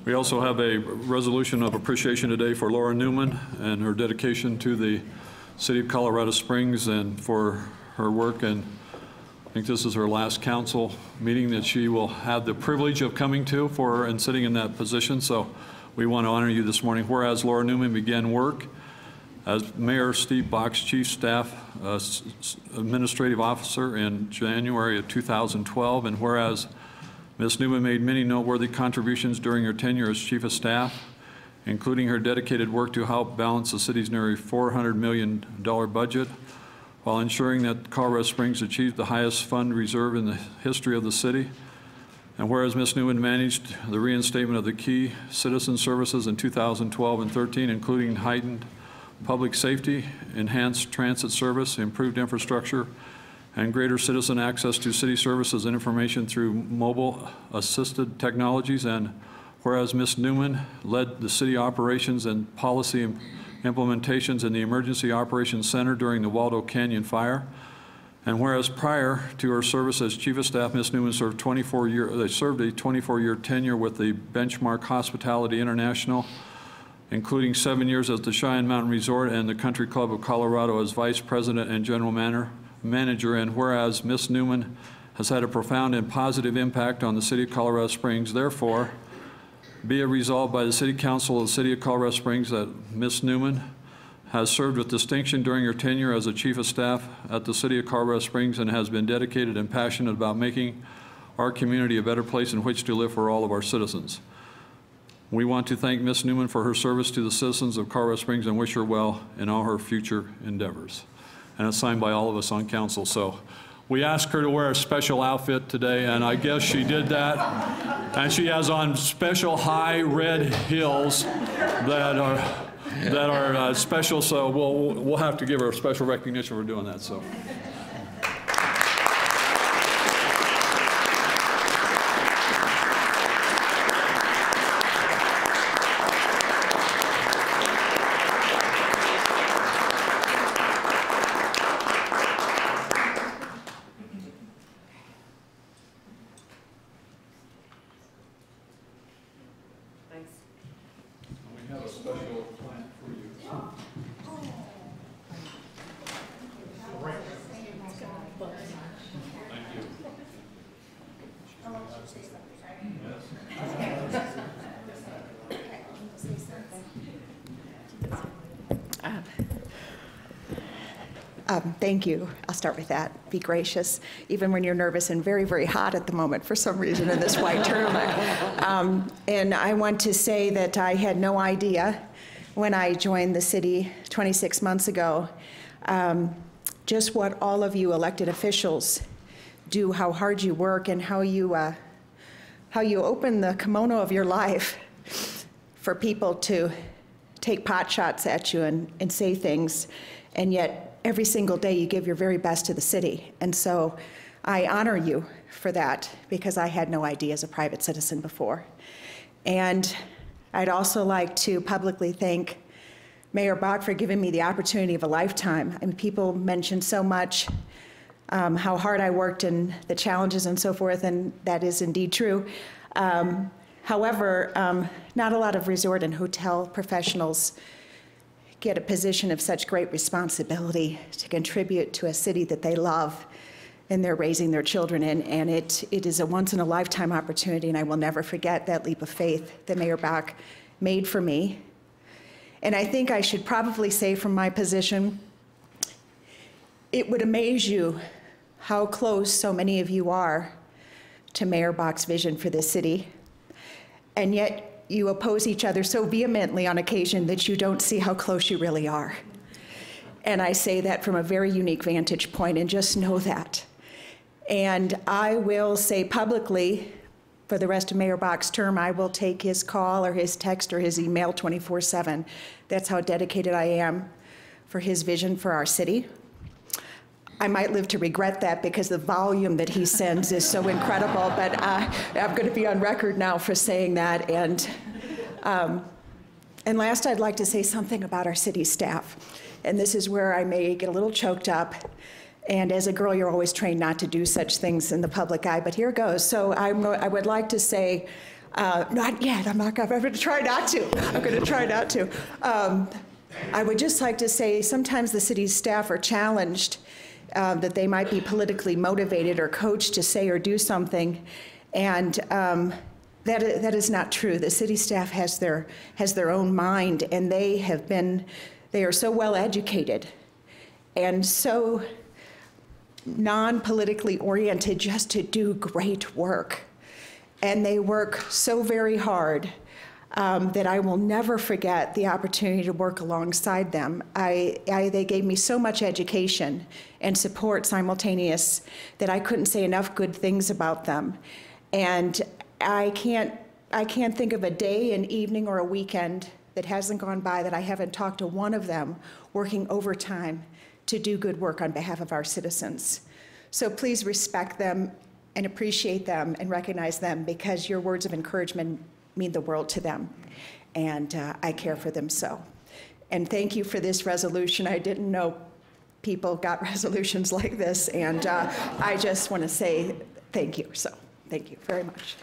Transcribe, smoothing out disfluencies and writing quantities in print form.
We also have a resolution of appreciation today for Laura Neumann and her dedication to the City of Colorado Springs and for her work. And I think this is her last council meeting that she will have the privilege of coming to and sitting in that position. So we want to honor you this morning. Whereas Laura Neumann began work as Mayor Steve Bach's Chief Staff Administrative Officer in January of 2012, and whereas Ms. Neumann made many noteworthy contributions during her tenure as Chief of Staff, including her dedicated work to help balance the city's nearly $400 million budget, while ensuring that Colorado Springs achieved the highest fund reserve in the history of the city. And whereas Ms. Neumann managed the reinstatement of the key citizen services in 2012 and 13, including heightened public safety, enhanced transit service, improved infrastructure, and greater citizen access to city services and information through mobile assisted technologies. And whereas Ms. Neumann led the city operations and policy implementations in the Emergency Operations Center during the Waldo Canyon fire. And whereas prior to her service as Chief of Staff, Ms. Neumann served a 24-year tenure with the Benchmark Hospitality International, including 7 years at the Cheyenne Mountain Resort and the Country Club of Colorado as Vice President and General Manager. And whereas Ms. Neumann has had a profound and positive impact on the City of Colorado Springs, therefore, be it resolved by the City Council of the City of Colorado Springs that Ms. Neumann has served with distinction during her tenure as a Chief of Staff at the City of Colorado Springs and has been dedicated and passionate about making our community a better place in which to live for all of our citizens. We want to thank Ms. Neumann for her service to the citizens of Colorado Springs and wish her well in all her future endeavors. And it's signed by all of us on council. So we asked her to wear a special outfit today, and I guess she did that. And she has on special high red heels that are special. So we'll have to give her a special recognition for doing that. So. Thank you. I'll start with that. Be gracious, even when you're nervous and very, very hot at the moment for some reason in this white turtleneck. And I want to say that I had no idea when I joined the city 26 months ago just what all of you elected officials do, how hard you work, and how you open the kimono of your life for people to take pot shots at you and say things, and yet every single day you give your very best to the city. And so I honor you for that because I had no idea as a private citizen before. And I'd also like to publicly thank Mayor Bach for giving me the opportunity of a lifetime. I mean, people mention so much how hard I worked and the challenges and so forth, and that is indeed true. However, not a lot of resort and hotel professionals get a position of such great responsibility to contribute to a city that they love and they're raising their children in. And it is a once-in-a-lifetime opportunity, and I will never forget that leap of faith that Mayor Bach made for me. And I think I should probably say from my position, it would amaze you how close so many of you are to Mayor Bach's vision for this city. And yet, you oppose each other so vehemently on occasion that you don't see how close you really are. And I say that from a very unique vantage point, and just know that. And I will say publicly, for the rest of Mayor Bach's term, I will take his call or his text or his email 24/7. That's how dedicated I am for his vision for our city. I might live to regret that because the volume that he sends is so incredible, but I'm going to be on record now for saying that. And last, I'd like to say something about our city staff. And this is where I may get a little choked up. And as a girl, you're always trained not to do such things in the public eye, but here goes. So I would like to say Not yet. I'm going to try not to. I'm going to try not to. I would just like to say sometimes the city's staff are challenged that they might be politically motivated or coached to say or do something, and that is not true. The city staff has their own mind, and they are so well educated and so non-politically oriented just to do great work. And they work so very hard that I will never forget the opportunity to work alongside them. They gave me so much education and support simultaneous that I couldn't say enough good things about them. And I can't think of a day, an evening, or a weekend that hasn't gone by that I haven't talked to one of them working overtime to do good work on behalf of our citizens. So please respect them and appreciate them and recognize them, because your words of encouragement mean the world to them, and I care for them so. And thank you for this resolution. I didn't know people got resolutions like this, and I just want to say thank you. So thank you very much.